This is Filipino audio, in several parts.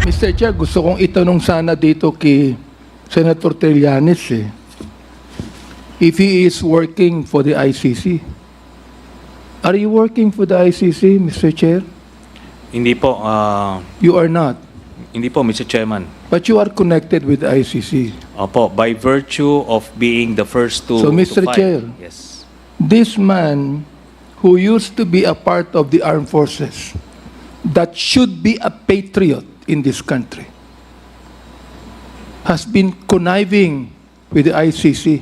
Mr. Chair, gusto kong itanong sana dito kay Senator Trillanes if he is working for the ICC. Are you working for the ICC, Mr. Chair? Hindi po, You are not. hindi po, Mr. Chairman. But you are connected with the ICC. Opo, by virtue of being the first to So, Mr. to file. Chair. Yes. This man who used to be a part of the armed forces that should be a patriot in this country has been conniving with the ICC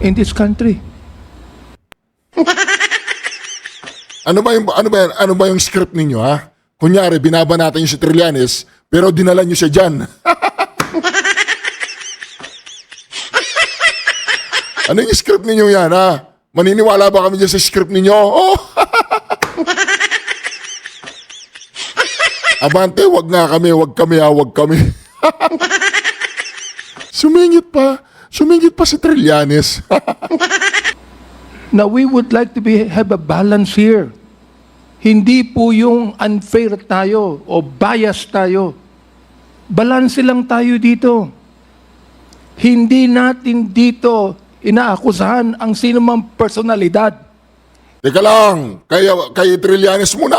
in this country. Ano ba yung script ninyo, ha? Kunyari, binabanatan niyo si Trillanes, pero dinala niyo siya dyan. Ano yung script ninyo yan, ha? Maniniwala ba kami dyan sa script ninyo? Oh! Abante, wag nga kami, wag kami, ha, wag kami. Sumingit pa si Trillanes. Now, we would like to have a balance here. Hindi po yung unfair tayo o bias tayo. Balanse lang tayo dito. Hindi natin dito inaakusahan ang sinumang personalidad. Teka lang, kay Trillanes muna.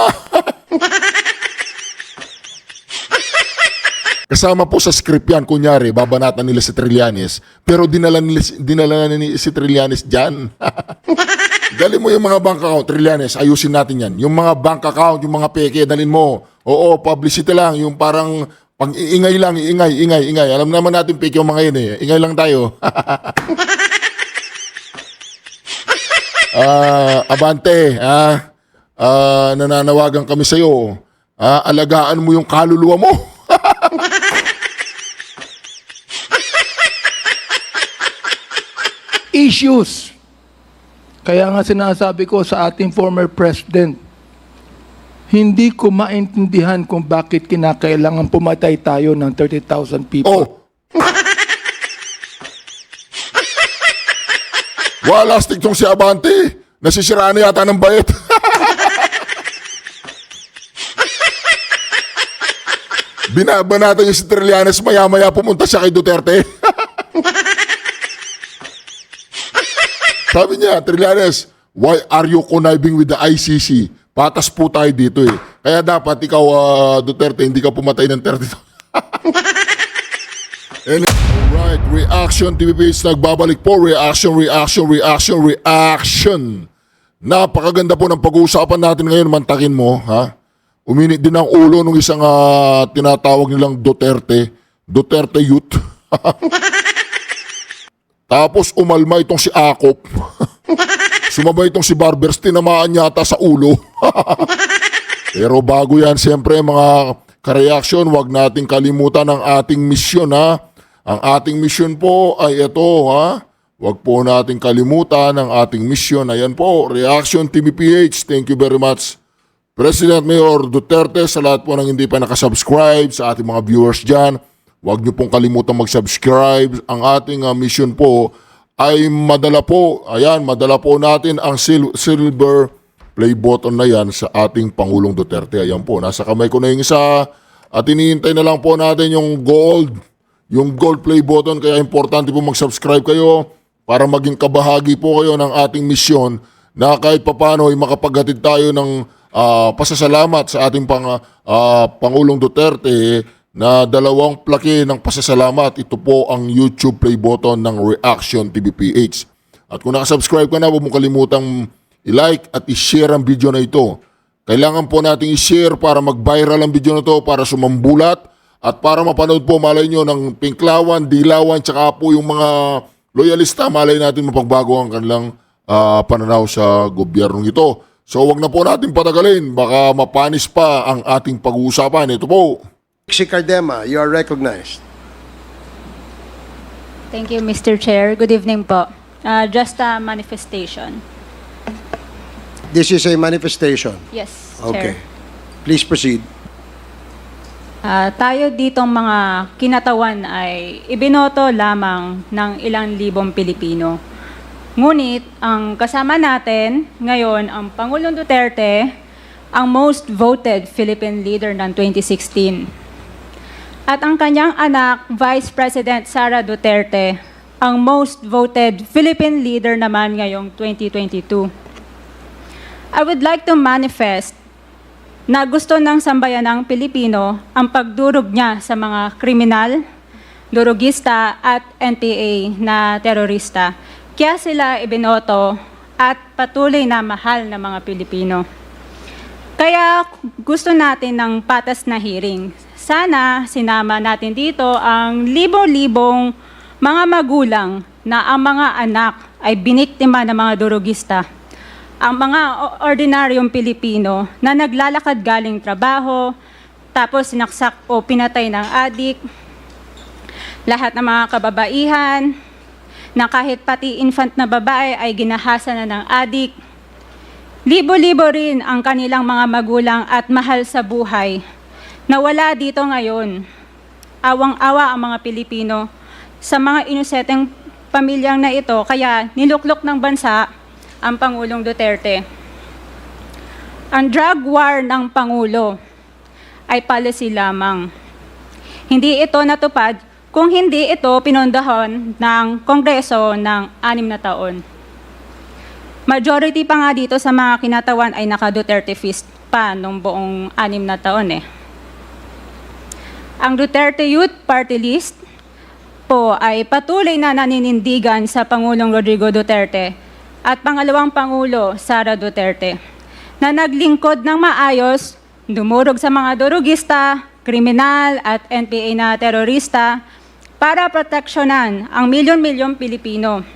Kasama po sa script yan, kunyari, babanatan nila si Trillanes, pero dinala ni si Trillanes dyan. Dalhin mo yung mga bank account, Trillanes, ayusin natin yan. Yung mga bank account, yung mga peke, dalhin mo. Oo, publicity lang, yung parang pang-iingay lang, ingay. Alam naman natin peke yung mga yun eh. Ingay lang tayo. Abante, nananawagan kami sa'yo. Alagaan mo yung kaluluwa mo. Issues. Kaya nga sinasabi ko sa ating former president, hindi ko maintindihan kung bakit kinakailangan pumatay tayo ng 30,000 people. Oh. Wala, astig tong si Abante. Nasisiraan na yata ng bayet. Binabanatan niya si Trillanes, maya-maya pumunta siya kay Duterte. Sabi niya, Trillanes, why are you conniving with the ICC? Patas po tayo dito eh. Kaya dapat ikaw, Duterte, hindi ka pumatay ng 30. Alright, Reaction TV page nagbabalik po. Reaction. Napakaganda po ng pag-uusapan natin ngayon. Mantakin mo, ha? Uminit din ang ulo ng isang tinatawag nilang Duterte Youth. Tapos umalma itong si Akop. Sumabay itong si Barbers, tinamaan yata sa ulo. Pero bago yan, siyempre mga ka-reaction, wag nating kalimutan ang ating misyon, ha? Ang ating misyon po ay ito, ha? Wag po nating kalimutan ang ating misyon. Ayan po, Reaction TV PH. Thank you very much, President Mayor Duterte, sa lahat po ng hindi pa nakasubscribe, sa ating mga viewers dyan. Huwag niyo pong kalimutan mag-subscribe. Ang ating mission po ay madala po natin ang silver play button na yan sa ating Pangulong Duterte. Ayan po, nasa kamay ko na yung isa. At hinihintay na lang po natin yung gold play button. Kaya importante po mag-subscribe kayo para maging kabahagi po kayo ng ating mission na kahit papano ay makapaghatid tayo ng pasasalamat sa ating Pangulong Duterte na 2 plake ng pasasalamat. Ito po ang YouTube play button ng Reaction TV PH. At kung nakasubscribe ka na, huwag mong kalimutang i-like at i-share ang video na ito. Kailangan po nating i-share para mag-viral ang video na ito, para sumambulat at para mapanood po, malay nyo, ng Pinklawan, Dilawan, tsaka po yung mga loyalista, malay natin mapagbago ang kanilang pananaw sa gobyernong ito. So wag na po natin patagalin, baka mapanis pa ang ating pag-uusapan. Ito po. Si Cardema, you are recognized. Thank you, Mr. Chair. Good evening po. Just a manifestation. This is a manifestation. Yes, Okay. Chair. Please proceed. Tayo ditong mga kinatawan ay ibinoto lamang ng ilang libong Pilipino. Ngunit ang kasama natin ngayon ang Pangulong Duterte, ang most voted Philippine leader ng 2016. At ang kanyang anak, Vice President Sara Duterte, ang most voted Philippine leader naman ngayong 2022. I would like to manifest na gusto ng sambayanang Pilipino ang pagdurog niya sa mga kriminal, durugista at NPA na terorista. Kaya sila ibinoto at patuloy na mahal ng mga Pilipino. Kaya gusto natin ng patas na hearing. Sana sinama natin dito ang libo-libong mga magulang na ang mga anak ay biniktima ng mga durugista. Ang mga ordinaryong Pilipino na naglalakad galing trabaho, tapos sinaksak o pinatay ng adik, lahat ng mga kababaihan, na kahit pati infant na babae ay ginahasa na ng adik. Libo-libo rin ang kanilang mga magulang at mahal sa buhay na wala dito ngayon. Awang-awa ang mga Pilipino sa mga inosenteng pamilyang na ito, kaya niluklok ng bansa ang Pangulong Duterte. Ang drug war ng Pangulo ay policy lamang. Hindi ito natupad kung hindi ito pinondohan ng Kongreso ng 6 na taon. Majority pa nga dito sa mga kinatawan ay naka-Duterte fist pa nung buong 6 na taon eh. Ang Duterte Youth Party List po ay patuloy na naninindigan sa Pangulong Rodrigo Duterte at pangalawang Pangulo, Sara Duterte, na naglingkod ng maayos, dumurog sa mga durugista, kriminal at NPA na terorista para proteksyonan ang milyon-milyong Pilipino.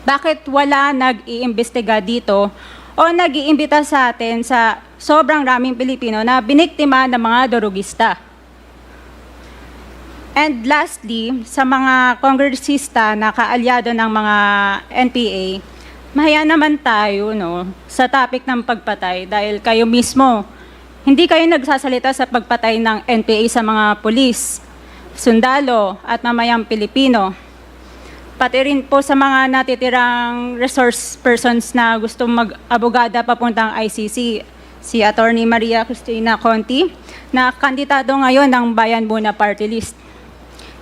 Bakit wala nag-iimbestiga dito o nag-iimbita sa atin sa sobrang raming Pilipino na biniktima ng mga durugista? And lastly, sa mga kongresista na kaalyado ng mga NPA, mahiya naman tayo sa topic ng pagpatay dahil kayo mismo, hindi kayo nagsasalita sa pagpatay ng NPA sa mga pulis, sundalo at mamayang Pilipino. Pati rin po sa mga natitirang resource persons na gusto mag-abogada papuntang ICC, si Attorney Maria Cristina Conti, na kandidato ngayon ng Bayan Muna Party List.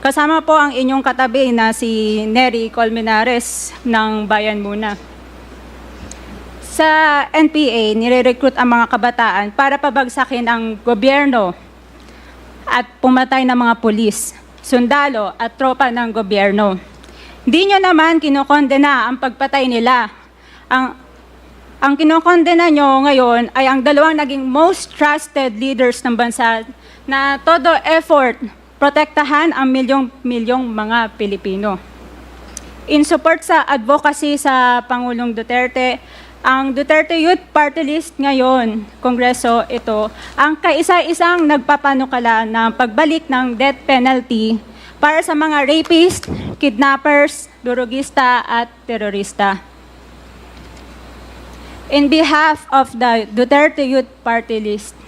Kasama po ang inyong katabi na si Nery Colmenares ng Bayan Muna. Sa NPA, nire-recruit ang mga kabataan para pabagsakin ang gobyerno at pumatay ng mga pulis, sundalo at tropa ng gobyerno. Di nyo naman kinokondena ang pagpatay nila. Ang kinokondena nyo ngayon ay ang dalawang naging most trusted leaders ng bansa na todo effort protektahan ang milyong-milyong mga Pilipino. In support sa advocacy sa Pangulong Duterte, ang Duterte Youth Party List ngayon, Kongreso ito, ang kaisa-isang nagpapanukala ng pagbalik ng death penalty para sa mga rapist, kidnappers, durugista at terorista. In behalf of the Duterte Youth Party List,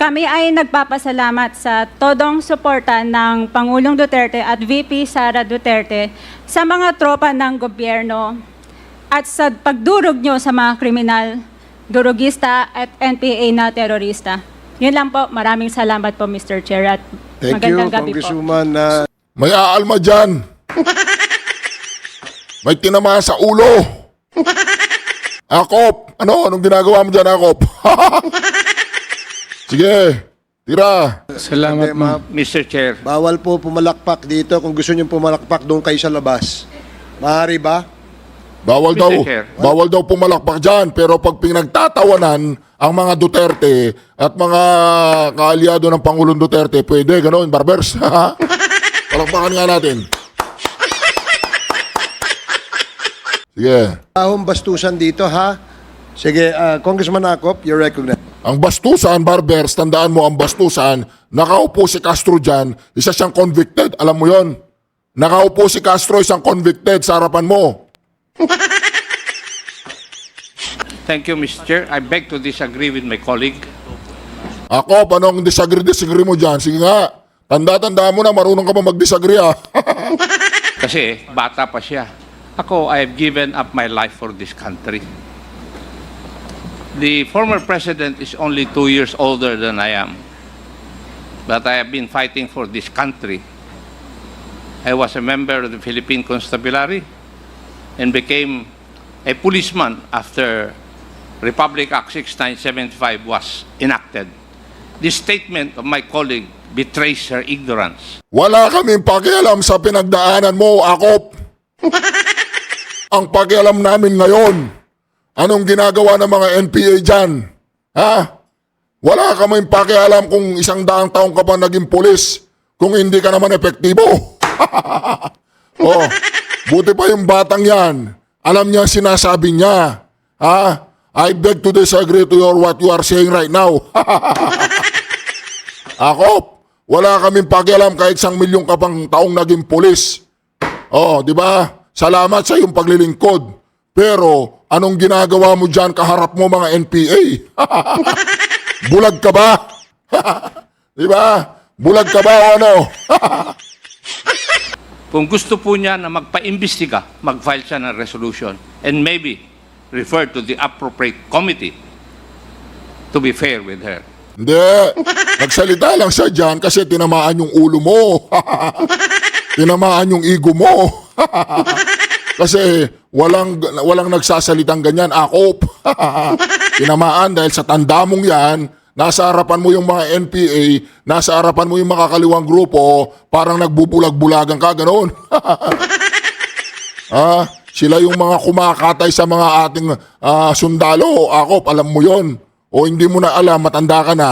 kami ay nagpapasalamat sa todong suporta ng Pangulong Duterte at VP Sara Duterte sa mga tropa ng gobyerno at sa pagdurog nyo sa mga kriminal, durugista at NPA na terorista. Yun lang po. Maraming salamat po, Mr. Chair. At Thank you, magandang gabi po. Congresswoman. May aalma dyan. May tinama sa ulo. Akop, anong ginagawa mo dyan, Akop? Sige, tira. Salamat, ma'am. Mr. Chair, Bawal po pumalakpak dito. Kung gusto nyo pumalakpak, doon kayo sa labas. Maaari ba? Bawal Mr. daw, Chair. bawal daw pumalakpak dyan. Pero pag pinagtatawanan ang mga Duterte at mga kaalyado ng Pangulong Duterte, pwede, gano'n, barbers. Palakpakan nga natin. Sige. Ahong bastusan dito, ha? Sige, Congressman Acop, you're recognized. Ang bastusan, barbers, tandaan mo ang bastusan, nakaupo si Castro dyan, isa siyang convicted, alam mo yon. Nakaupo si Castro, isang convicted sa harapan mo. thank you, Mr. Chair. I beg to disagree with my colleague. Ako, anong disagree mo dyan? Sige nga, tanda-tanda mo na, marunong ka ba mag-disagree ah. Kasi bata pa siya. Ako, I have given up my life for this country. The former president is only 2 years older than I am. But I have been fighting for this country. I was a member of the Philippine Constabulary and became a policeman after Republic Act 6975 was enacted. This statement of my colleague betrays her ignorance. Wala kaming pakialam sa pinagdaanan mo, Akop. Ang pakialam namin ngayon, anong ginagawa ng mga NPA dyan? Ha? Wala kaming pakialam kung 100 taong ka pa naging pulis kung hindi ka naman epektibo. Oh, buti pa yung batang yan. Alam niya ang sinasabi niya. Ha? I beg to disagree to what you are saying right now. Akop, wala kaming pakialam kahit 1 milyon ka pang taong naging pulis. Oh, di ba? Salamat sa iyong paglilingkod. Pero, anong ginagawa mo dyan kaharap mo mga NPA? Bulag ka ba? Di ba? Bulag ka ba o ano? Kung gusto po niya na magpa-imbestiga, mag-file siya ng resolution and maybe refer to the appropriate committee to be fair with her. Hindi. Nagsalita lang siya dyan kasi tinamaan yung ulo mo. Tinamaan yung ego mo. Kasi walang nagsasalitang ganyan, Akop. Tinamaan dahil sa tanda mong yan, nasa harapan mo yung mga NPA, nasa harapan mo yung makakaliwang grupo, parang nagbubulag-bulagan ka, ganoon. Sila yung mga kumakatay sa mga ating sundalo, Akop, alam mo yon. O hindi mo na alam, matanda ka na.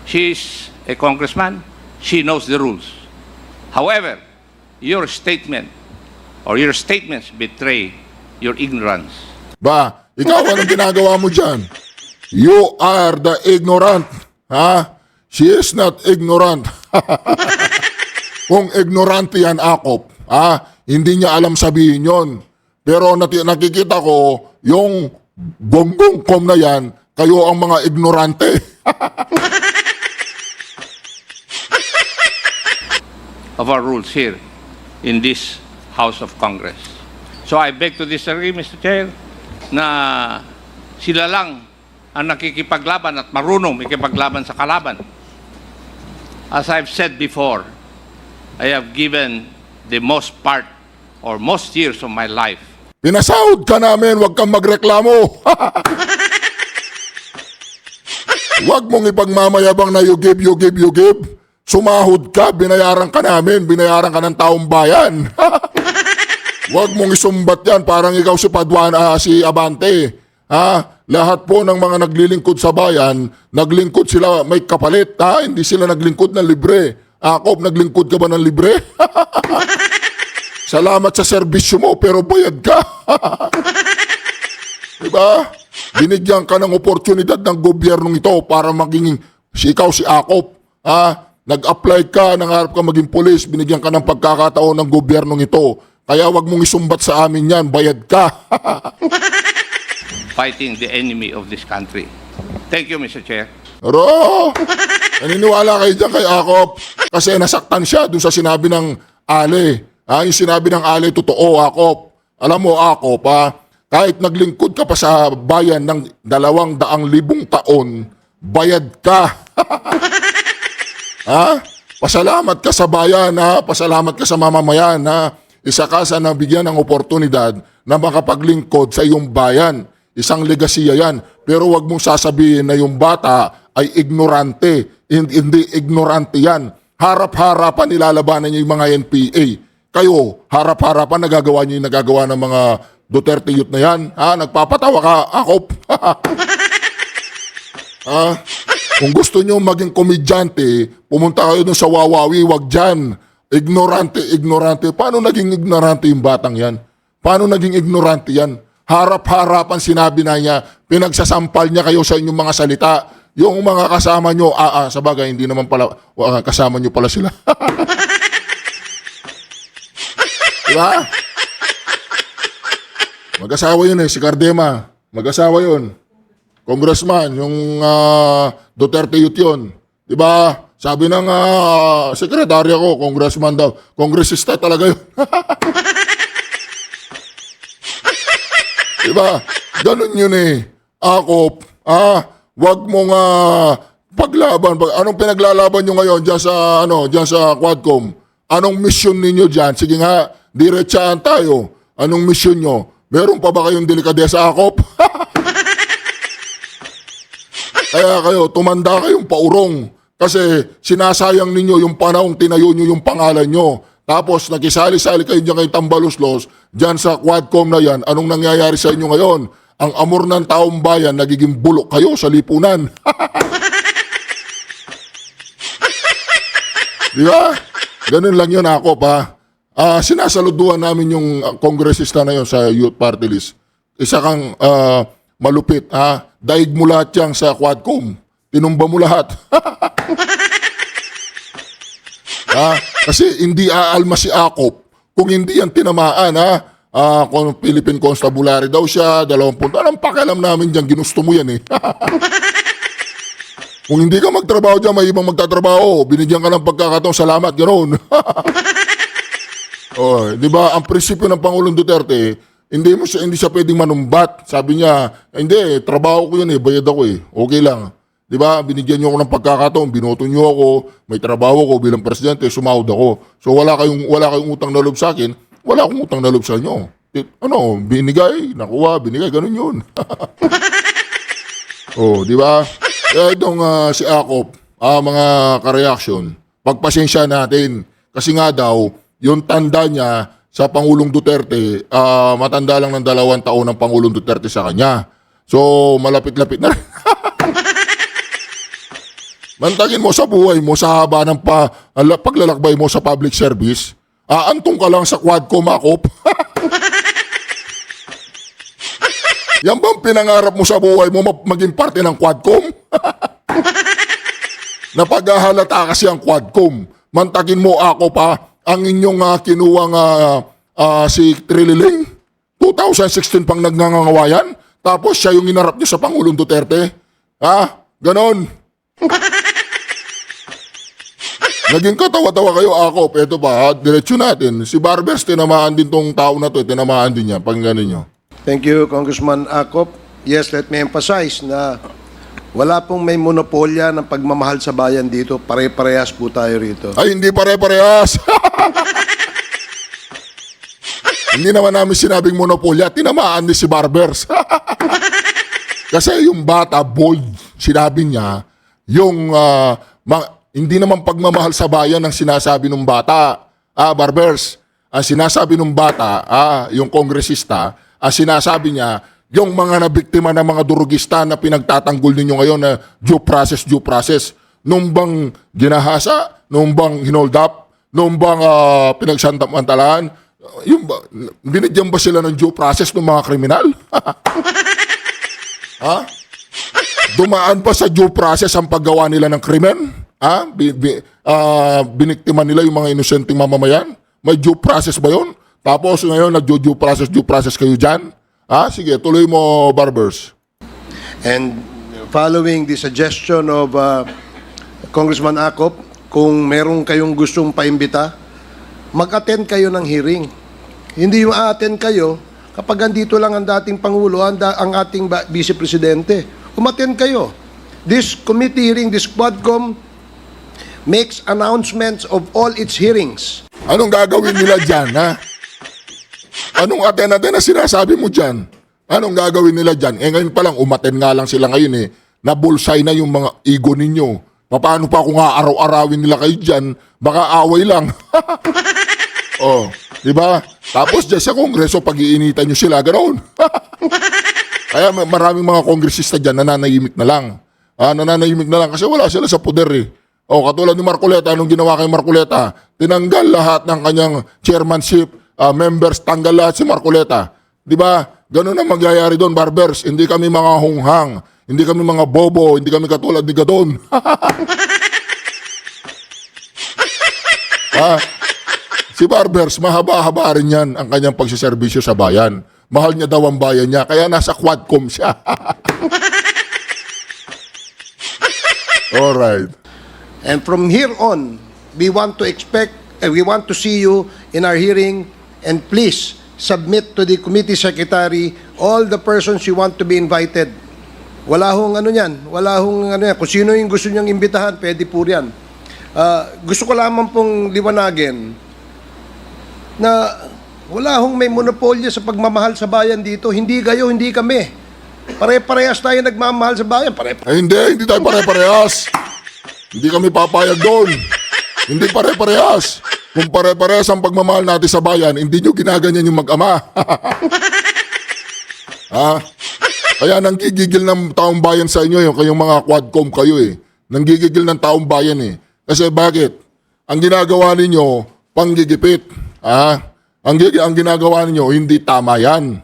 She's a congressman. She knows the rules. However, your statement or your statements betray your ignorance. Ba, ikaw anong ginagawa mo dyan? You are the ignorant. Ha? She is not ignorant. Kung ignorante yan, Akop, hindi niya alam sabihin yon. Pero nakikita ko, yung gonggong-kom na yan, kayo ang mga ignorante. Of our rules here in this House of Congress. So I beg to disagree, Mr. Chair, na sila lang ang nakikipaglaban at marunong makipaglaban sa kalaban. As I've said before, I have given the most part or most years of my life. Pinasahod ka namin, huwag kang magreklamo. Huwag mong ipagmamayabang na you give. Sumahod ka, binayaran ka namin, binayaran ka ng taong bayan. Huwag mong isumbat yan, parang ikaw si Paduan, si Abante. Lahat po ng mga naglilingkod sa bayan, naglingkod sila may kapalit. Hindi sila naglingkod ng libre. Akop, naglingkod ka ba ng libre? Salamat sa serbisyo mo, pero bayad ka. Diba? Binigyan ka ng oportunidad ng gobyernong ito para maging ikaw si Akop. Nag-apply ka, nangarap ka maging pulis, binigyan ka ng pagkakataon ng gobyernong ito. Kaya wag mong isumbat sa amin yan, bayad ka. Fighting the enemy of this country. Thank you, Mr. Chair. Pero, naniniwala kayo dyan kay Akop kasi nasaktan siya dun sa sinabi ng Ale. Yung sinabi ng Ale, totoo, Akop. Alam mo, Akop, kahit naglingkod ka pa sa bayan ng 200,000 taon, bayad ka. Pasalamat ka sa bayan, pasalamat ka sa mamamayan, isa ka sa nabigyan ng oportunidad na makapaglingkod sa iyong bayan. Isang legasiya yan. Pero wag mong sasabihin na yung bata ay ignorante. Hindi ignorante yan. Harap-harapan nilalabanan niyo yung mga NPA. Kayo, harap-harapan nagagawa niyo yung nagagawa ng mga Duterte youth na yan. Nagpapatawa ka, Akop. Kung gusto nyo maging komedyante, pumunta kayo dun sa Wawawi, wag dyan. Ignorante. Paano naging ignorante yung batang yan? Paano naging ignorante yan? Harap-harapan sinabi na niya, pinagsasampal niya kayo sa inyong mga salita. Yung mga kasama nyo, sa bagay, hindi naman pala, kasama nyo pala sila. Diba? Mag-asawa yun si Cardema. Mag-asawa yun. Congressman, yung Duterte youth yun. Diba? Sabi ng sekretarya ko, congressman daw. Congressista talaga yun. Diba? Ganun yun eh. Akop, wag mong paglaban. Anong pinaglalaban nyo ngayon dyan sa, dyan sa Quadcom? Anong mission ninyo dyan? Sige nga, diretsaan tayo. Anong mission nyo? Meron pa ba kayong delikadesa, Akop? Kaya kayo, tumanda kayong paurong. Kasi sinasayang ninyo yung panahong tinayo nyo yung pangalan nyo. Tapos nakisali-sali kayo dyan kayong tambaluslos, dyan sa Quadcom na yan, anong nangyayari sa inyo ngayon? Ang amor ng taong bayan, nagiging bulok kayo sa lipunan. Di ba? Ganun lang yun ako pa. Sinasaluduhan namin yung kongresista na yun sa Youth Party List. Isa kang malupit. Daig mo lahat yan sa Quadcom. Tinumba mo lahat. Kasi hindi aalma si Akop kung hindi yan tinamaan. Kung Philippine Constabulary daw siya, 20 anong pakialam namin dyan, ginusto mo yan eh. Kung hindi ka magtrabaho dyan, may ibang magtatrabaho, binigyan ka ng pagkakataon, salamat, ganoon. Di ba, ang prinsipyo ng Pangulong Duterte, hindi siya pwedeng manumbat. Sabi niya, hindi, trabaho ko yun eh, bayad ako eh, okay lang. Di ba, binigyan niyo ako ng pagkakataon, binoto niyo ako, may trabaho ko bilang presidente, sumahod ako. So wala kayong utang na loob sa akin, wala akong utang na loob sa inyo. Binigay, nakuha, binigay, ganun yun. Di ba? Kaya itong si Akop, mga ka-reaction, pagpasensya natin. Kasi nga daw, yung tanda niya sa Pangulong Duterte, matanda lang ng 2 taon ng Pangulong Duterte sa kanya. So, malapit-lapit na rin. Mantagin mo sa buhay mo, sa haba ng paglalakbay mo sa public service, aantong ka lang sa Quadcom, Akop. Yan bang pinangarap mo sa buhay mo maging parte ng Quadcom? Napaghahalata kasi ang Quadcom. Mantagin mo, Akop, ang inyong kinuwang si Trililing. 2016 pang nagngangawayan. Tapos siya yung inarap niyo sa Pangulong Duterte. Ganon. Naging katawa-tawa kayo, Akop. Ito pa, diretsyo natin. Si Barbers, tinamaan din tong tao na to. Tinamaan din niya. Pakingganin nyo. Thank you, Congressman Akop. Yes, let me emphasize na wala pong may monopolya ng pagmamahal sa bayan dito. Pare-parehas po tayo rito. Ay, hindi pare-parehas. Hindi naman namin sinabing monopolya. Tinamaan din si Barbers. Kasi yung bata, bold, sinabi niya, yung hindi naman pagmamahal sa bayan ang sinasabi ng bata. Barbers, ang sinasabi ng bata, yung kongresista, ang sinasabi niya, yung mga nabiktima ng mga durugista na pinagtatanggol ninyo ngayon na due process. Nung bang ginahasa? Nung bang hinold up? Nung bang pinagsamantalahan? Binigyan ba sila ng due process ng mga kriminal? Dumaan ba sa due process ang paggawa nila ng krimen? Biniktima nila yung mga inosenteng mamamayan? May due process ba yun? Tapos ngayon nag-due process kayo dyan? Sige, tuloy mo, Barbers. And following the suggestion of Congressman Akop, kung meron kayong gustong paimbita, mag-attend kayo ng hearing. Hindi yung a-attend kayo kapag andito lang ang dating Pangulo, ang ating Vice Presidente. Umattend kayo. This committee hearing, this Quadcom, makes announcements of all its hearings. Anong gagawin nila dyan, Anong aten-aten na sinasabi mo dyan? Anong gagawin nila dyan? Ngayon pa lang, umaten nga lang sila ngayon Nabulsay na yung mga ego ninyo. Paano pa kung araw-arawin nila kayo dyan? Baka away lang. Di ba? Tapos dyan sa Kongreso, pag-iinitan nyo sila, ganoon. Kaya maraming mga kongresista dyan, nananahimik na lang. Nananahimik na lang kasi wala sila sa poder katulad ni Marcoleta, anong ginawa kay Marcoleta? Tinanggal lahat ng kanyang chairmanship, members, tanggal lahat si Marcoleta. Di ba? Ganun ang magyayari doon, Barbers. Hindi kami mga hunghang. Hindi kami mga bobo. Hindi kami katulad ni Gadon. Si Barbers, mahaba-haba rin yan ang kanyang pagsiservisyo sa bayan. Mahal niya daw ang bayan niya, kaya nasa Quadcom siya. Alright. And from here on, we want to see you in our hearing, and please submit to the committee secretary all the persons you want to be invited. Wala hong ano yan. Wala hong ano yan. Kung sino yung gusto niyang imbitahan, pwede po yan. Gusto ko lamang pong liwanagin na wala hong may monopolyo sa pagmamahal sa bayan dito. Hindi kayo, hindi kami. Pare-parehas tayo nagmamahal sa bayan. Ay, hindi tayo pare-parehas. Hindi kami papayag doon. Hindi pare-parehas. Kung pare-parehas ang pagmamahal natin sa bayan, hindi nyo ginaganyan yung mag-ama. Ha? Kaya nanggigigil ng taong bayan sa inyo yung kayong mga quadcom kayo eh. Nanggigigil ng taong bayan eh. Kasi bakit? Ang ginagawa ninyo, panggigipit. Ha? Ang ginagawa ninyo, hindi tama yan.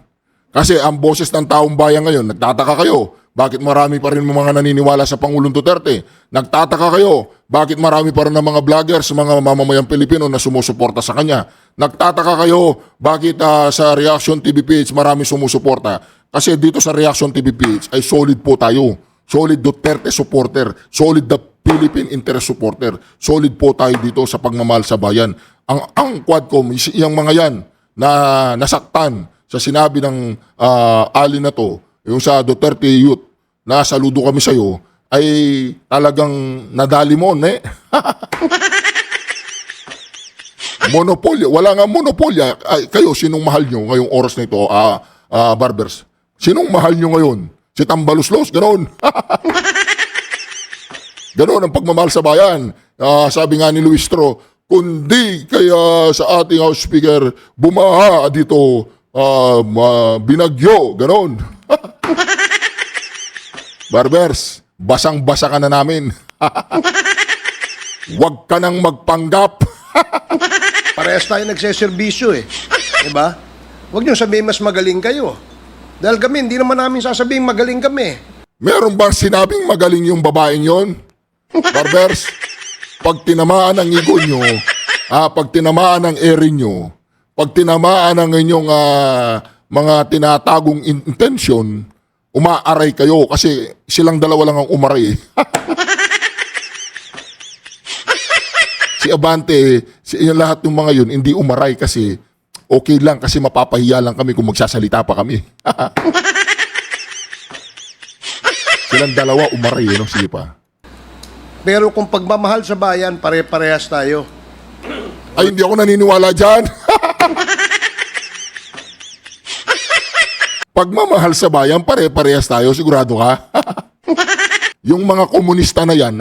Kasi ang boses ng taong bayan ngayon, nagtataka kayo. Bakit marami pa rin mga naniniwala sa Pangulong Duterte? Nagtataka kayo. Bakit marami pa rin ng mga vloggers, mga mamamayang Pilipino na sumusuporta sa kanya? Nagtataka kayo. Bakit sa Reaction TV page marami sumusuporta? Kasi dito sa Reaction TV page ay solid po tayo. Solid Duterte supporter. Solid the Philippine interest supporter. Solid po tayo dito sa pagmamahal sa bayan. Ang quadcom, yung mga yan na nasaktan sa sinabi ng alin na to, yung sa Duterte Youth, na saludo kami sa'yo, ay talagang nadali mo, ne? Monopolya. Wala nga monopolya. Ay, kayo, sinong mahal nyo ngayong oras na ito, Barbers? Sinong mahal nyo ngayon? Si Tambaluslos? Ganon. Ganon ang pagmamahal sa bayan. Sabi nga ni Luis Tro, kundi kaya sa ating House Speaker, bumaha dito, binagyo, ganon. Barbers, basang-basa ka na namin. Huwag ka nang magpanggap. Parehas tayo nagseserbisyo eh. Diba? Huwag niyo sabihin mas magaling kayo. Dahil kami, hindi naman namin sasabihin magaling kami. Meron bang sinabing magaling yung babaeng yon? Barbers, pag tinamaan ang ego nyo, pag tinamaan ang ere nyo, pag tinamaan ang inyong mga tinatagong intensyon, umaaray kayo kasi silang dalawa lang ang umaray. Si Abante, yung lahat ng mga yun, hindi umaray kasi okay lang kasi mapapahiya lang kami kung magsasalita pa kami. Silang dalawa umaray, no? Sige pa. Pero kung pagmamahal sa bayan, pare-parehas tayo. Ay, hindi ako naniniwala dyan. Pagmamahal sa bayan, pare-parehas tayo, sigurado ka? Yung mga komunista na yan,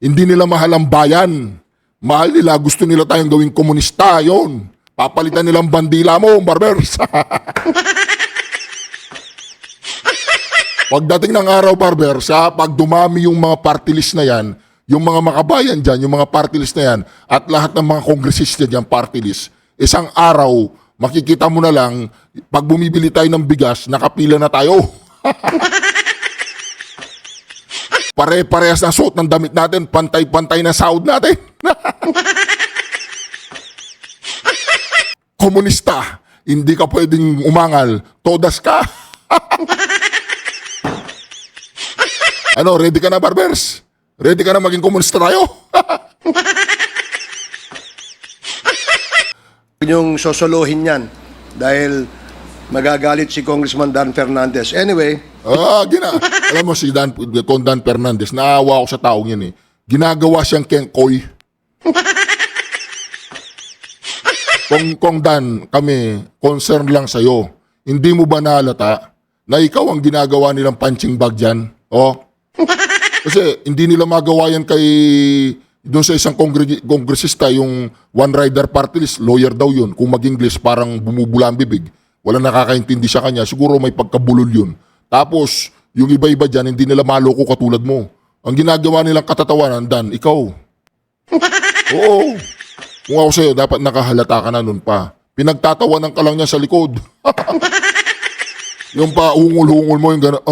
hindi nila mahal ang bayan. Mahal nila, gusto nila tayong gawing komunista, yon. Papalitan nilang bandila mo, Barbers. Pagdating ng araw, Barbers, pag dumami yung mga party list na yan, yung mga makabayan dyan, yung mga party list na yan, at lahat ng mga kongresista dyan, party list, isang araw, makikita mo na lang, pag bumibili tayo ng bigas, nakapila na tayo. Pare-parehas na suot ng damit natin, pantay-pantay na sahod natin. Komunista, hindi ka pwedeng umangal, todas ka. Ano, ready ka na, Barbers? Ready ka na maging komunista tayo? Yung sosolohin yan dahil magagalit si Congressman Dan Fernandez. Anyway, Alam mo si Dan Fernandez, naawa ako sa taong yan eh. Ginagawa siyang kengkoy. Kung Dan, kami, concern lang sa'yo. Hindi mo ba nahalata na ikaw ang ginagawa nilang punching bag dyan? Oh? Kasi hindi nila magawa yan kay doon sa isang kongresista, yung one rider party list, lawyer daw yun. Kung mag-English, parang bumubula ang bibig. Walang nakakaintindi sa kanya. Siguro may pagkabulol yun. Tapos, yung iba-iba dyan, hindi nila maloko katulad mo. Ang ginagawa nilang katatawanan, Dan, ikaw. Oo. Kung ako sa'yo, dapat nakahalata ka na nun pa. Pinagtatawanan ka lang niya sa likod. Yung pa, ungol-ungol mo, yung gano'n,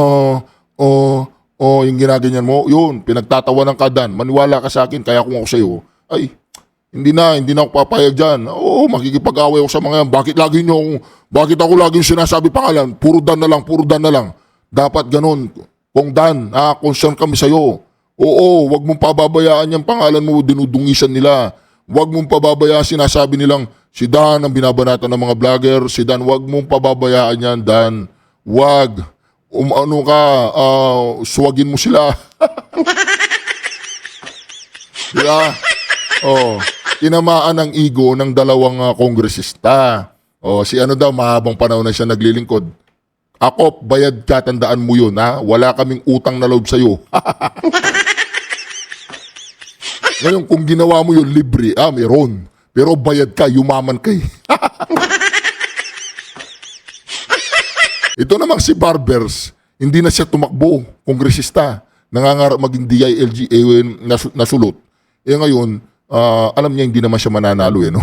yung ginaganyan mo, yun, pinagtatawanan ka, Dan. Maniwala ka sa akin, kaya kung ako sa'yo, ay, hindi na ako papayag dyan. Oo, makikipag-away ako sa mga yan. Bakit ako laging sinasabi pangalan? Puro Dan na lang. Dapat ganun. Kung Dan, concern kami sa'yo. Oo, wag mong pababayaan yung pangalan mo, dinudungisan nila. Wag mong pababayaan, sinasabi nilang, si Dan ang binabanatan ng mga vlogger. Si Dan, wag mong pababayaan yan, Dan. wag, suwagin mo sila. Diba? Oh, tinamaan ng ego ng dalawang kongresista. Oh, si ano daw, mahabang panahon na siya naglilingkod. Ako, bayad ka, tandaan mo yun, ha? Wala kaming utang na loob sa'yo. Ngayon, kung ginawa mo yun, libre, meron. Pero bayad ka, yumaman kay. Ito namang si Barbers, hindi na siya tumakbo, kongresista. Nangangarap maging DILG, nasulot. Ngayon, alam niya hindi naman siya mananalo, no?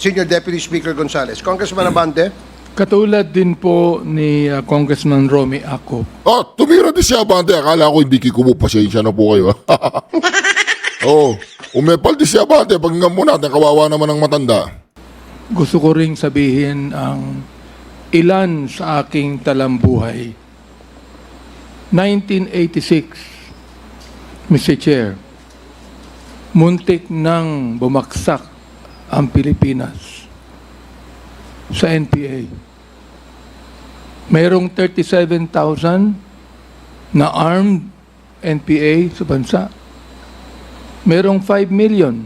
Senior Deputy Speaker Gonzales. Congressman Abante? Katulad din po ni Congressman Romy Acop. Tumira din siya, Abante. Akala ko hindi kikubo, pasensya na po kayo. Umepal din siya, Abante. Pakinggan mo natin, kawawa naman ang matanda. Gusto ko ring sabihin ang ilan sa aking talambuhay. 1986, Mr. Chair, muntik nang bumaksak ang Pilipinas sa NPA. Mayroong 37,000 na armed NPA sa bansa. Mayroong 5 million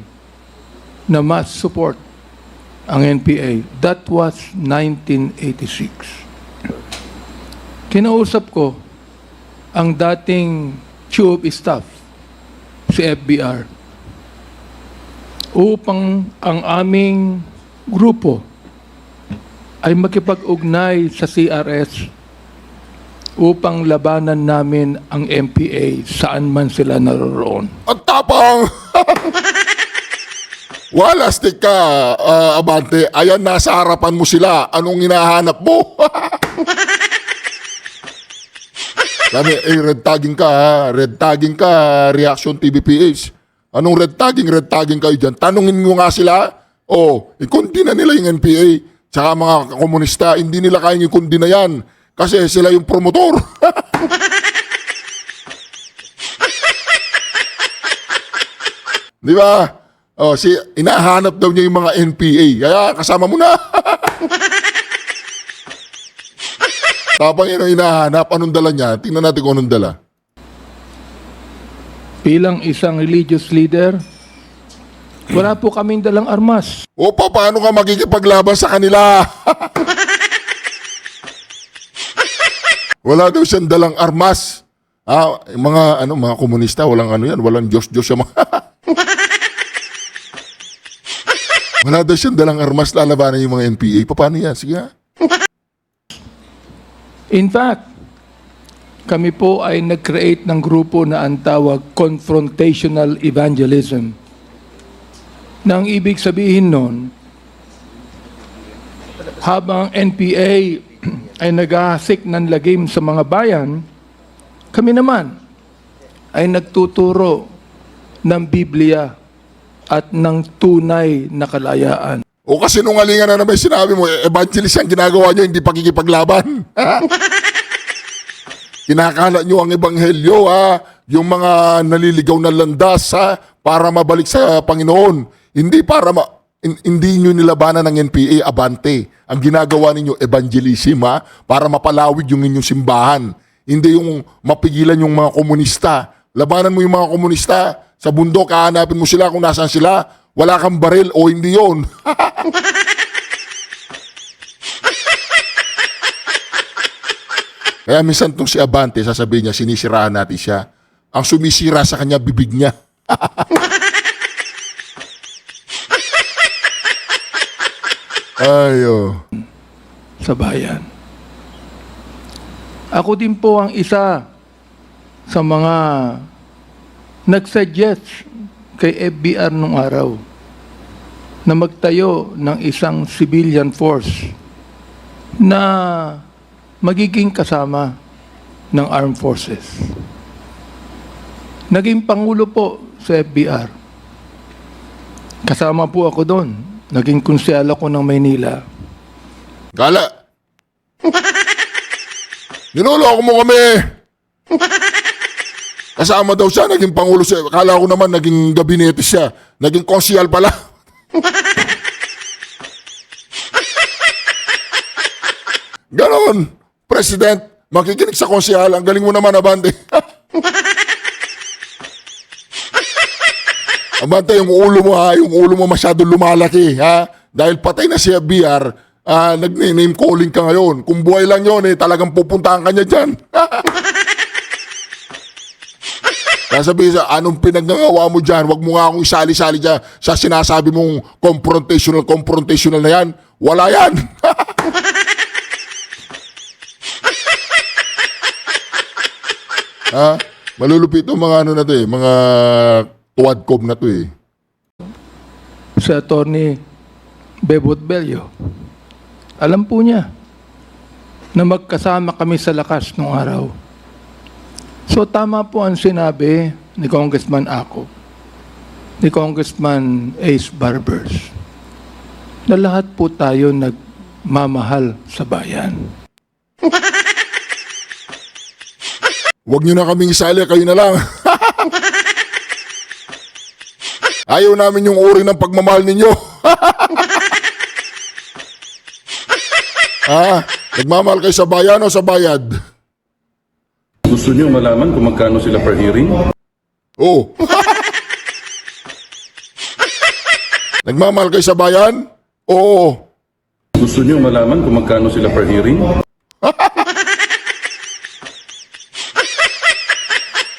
na mass support ang NPA. That was 1986. Kinausap ko ang dating Chief of Staff, si FBR, upang ang aming grupo ay makipag-ugnay sa CRS upang labanan namin ang NPA saan man sila naroroon. At tapang! Wala, stick ka, Abante. Ayan, nasa harapan mo sila. Anong hinahanap mo? Sabi, red tagging ka, ha? Red tagging ka, Reaction TVPH. Anong red tagging kayo dyan? Tanungin mo nga sila. Ikundi na nila yung NPA. Tsaka mga komunista, hindi nila kayang ikundi na yan. Kasi sila yung promotor. Di ba? Inahanap daw niya yung mga NPA. Kaya kasama mo na. Tapang yun ang hinahanap, anong dala niya? Tingnan natin kung anong dala. Bilang isang religious leader, wala po kaming dalang armas. Paano ka magkikipaglaban sa kanila? Wala daw siyang dalang armas. Mga komunista, walang yan, walang Diyos-Diyos sa mga... Wala daw siyang dalang armas, lalabanan yung mga NPA. Paano yan? Sige nga. In fact, kami po ay nag-create ng grupo na ang tawag Confrontational Evangelism. Na ang ibig sabihin nun, habang NPA ay naghahasik ng lagim sa mga bayan, kami naman ay nagtuturo ng Biblia at ng tunay na kalayaan. Kasi nungalingan na naman sinabi mo, evangelist ang ginagawa niyo, hindi pakikipaglaban. Kinakalat nyo ang ebanghelyo, yung mga naliligaw na landas, para mabalik sa Panginoon. Hindi hindi nyo nilabanan ng NPA, Abante. Ang ginagawa ninyo, evangelism, para mapalawig yung inyong simbahan. Hindi yung mapigilan yung mga komunista. Labanan mo yung mga komunista. Sa bundok, hahanapin mo sila kung nasaan sila. Wala kang baril o hindi yon. Kaya minsan itong si Abante, sasabihin niya, sinisiraan natin siya. Ang sumisira sa kanya, bibig niya. Ayo. Sa bayan. Ako din po ang isa sa mga nag-suggest kay FBR nung araw na magtayo ng isang civilian force na magiging kasama ng armed forces. Naging pangulo po sa FBR. Kasama po ako doon. Naging konsyal ako ng Maynila. Gala. Niloloko mo kami. Kasama daw siya, naging pangulo siya. Kala ko naman naging gabinete siya. Naging konsyal pala. ngayon, President, makikinig sa konsehal. Ang galing mo naman, Abante. Abante, yung ulo mo ha, yung ulo mo masyado lumalaki ha. Dahil patay na si BR, nag-name calling ka ngayon. Kung buhay lang yun, talagang pupuntahan ka niya dyan. Sasabihin sa anong pinagngawa mo dyan, wag mo nga akong isali-sali dyan sa sinasabi mong confrontational na yan. Wala yan. Ha? Malulupit itong mga ano na to mga tuwadkob na to Sa Attorney Bebot Bello, alam po niya na magkasama kami sa lakas nung araw. So tama po ang sinabi ni Congressman Ako, ni Congressman Ace Barbers, na lahat po tayo nagmamahal sa bayan. Huwag nyo na kaming isali, kayo na lang. Ayaw namin yung uri ng pagmamahal ninyo. Nagmamahal kayo sa bayan o sa bayad? Gusto niyo malaman kung magkano sila per hearing? Oh. Nagmamahal kayo sa bayan? Oo. Gusto niyo malaman kung magkano sila per hearing?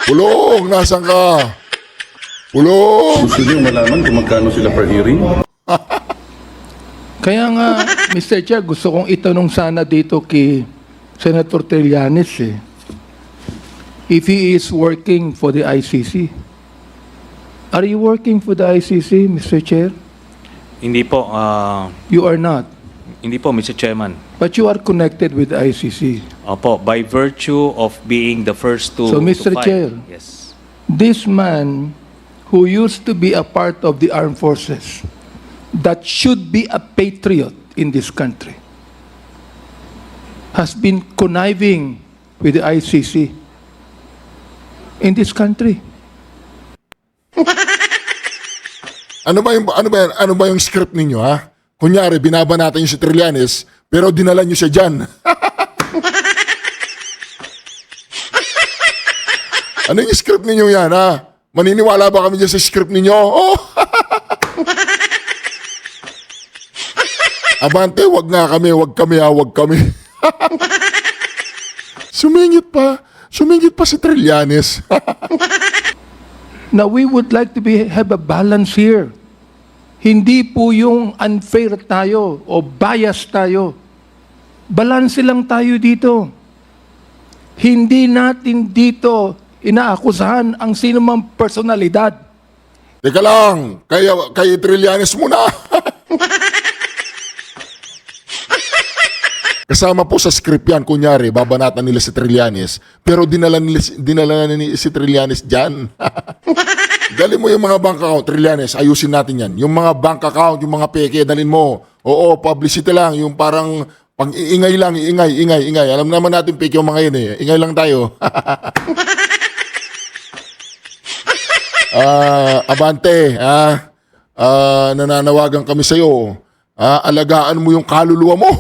Pulong, nasan ka? Pulong. Gusto niyo malaman kung magkano sila per hearing? Kaya nga, Mr. Chair, gusto kong itanong sana dito kay Senator Trillanes if he is working for the ICC. Are you working for the ICC, Mr. Chair? Hindi po, You are not. hindi po, Mr. Chairman. But you are connected with the ICC. Opo, by virtue of being the first to So, Mr. to file. Chair. Yes. This man who used to be a part of the armed forces that should be a patriot in this country has been conniving with the ICC in this country. Ano ba yung script ninyo, ha? Kunyari, binabanatan nyo si Trillanes, pero dinala nyo siya dyan. Ano yung script ninyo yan, ha? Maniniwala ba kami dyan sa script ninyo? Oh! Abante, wag kami, wag kami. Sumingit pa si Trillanes. Now, we would like to have a balance here. Hindi po yung unfair tayo o bias tayo. Balance lang tayo dito. Hindi natin dito inaakusahan ang sinumang personalidad. Teka lang, kay Trillanes muna. Kasama po sa script yan, kunyari, babanatan nila si Trillanes, pero dinala ni si Trillanes dyan. Dalhin mo yung mga bank account, Trillanes, ayusin natin yan. Yung mga bank account, yung mga peke, dalhin mo. Oo, publicity lang, yung parang pang-iingay lang, ingay. Alam naman natin peke yung mga yun ingay lang tayo. Abante, nananawagan kami sa'yo. Alagaan mo yung kaluluwa mo.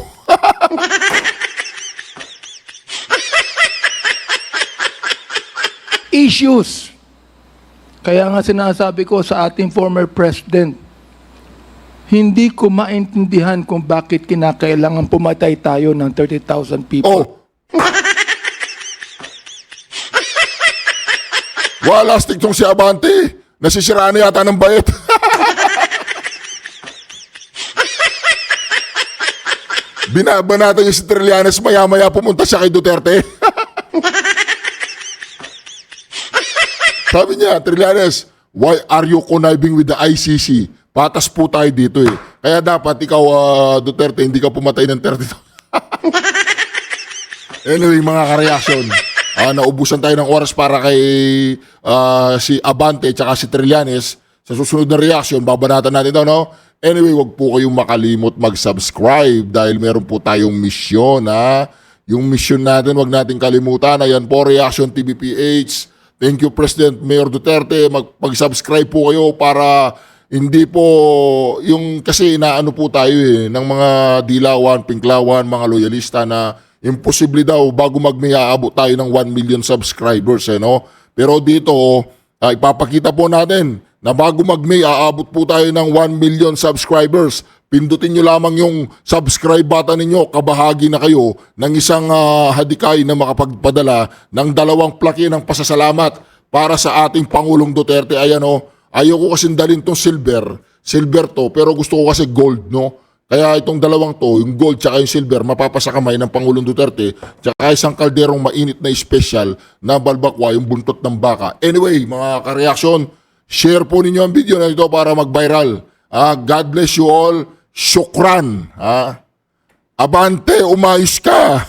Issues. Kaya nga sinasabi ko sa ating former president, hindi ko maintindihan kung bakit kinakailangan pumatay tayo ng 30,000 people. Oh. Wala, stick tong si Abante. Nasisiraan na yata ng bayet. Binabanatan niya si Trillanes, maya-maya pumunta siya kay Duterte. Sabi niya, Trillanes, why are you conniving with the ICC? Patas po tayo dito Kaya dapat ikaw, Duterte, hindi ka pumatay ng 30. Anyway, mga ka-reaction, naubusan tayo ng oras para kay si Abante at si Trillanes. Sa susunod na reaction, babanatan natin ito, no? Anyway, wag po kayong makalimot mag-subscribe dahil meron po tayong misyon, Yung mission natin, wag natin kalimutan. Ayan po, Reaction TV PH. Thank you, President Mayor Duterte. Mag-subscribe po kayo para hindi po, yung kasi inaano po tayo ng mga dilawan, pinklawan, mga loyalista na Imposible daw bago mag-May aabot tayo ng 1 million subscribers, no? Pero dito, ipapakita po natin na bago mag-May aabot po tayo ng 1 million subscribers. Pindutin nyo lamang yung subscribe button ninyo, kabahagi na kayo ng isang hadikay na makapagpadala ng 2 plake ng pasasalamat para sa ating Pangulong Duterte. Ayan ayoko kasi dalhin tong silver to, pero gusto ko kasi gold, no? Kaya itong 2 to, yung gold tsaka yung silver, mapapasa kamay ng Pangulong Duterte, tsaka isang kalderong mainit na special na balbakwa, yung buntot ng baka. Anyway, mga ka-reaction, share po ninyo ang video na ito para mag-viral. God bless you all. Syukran. Abante, umayos ka.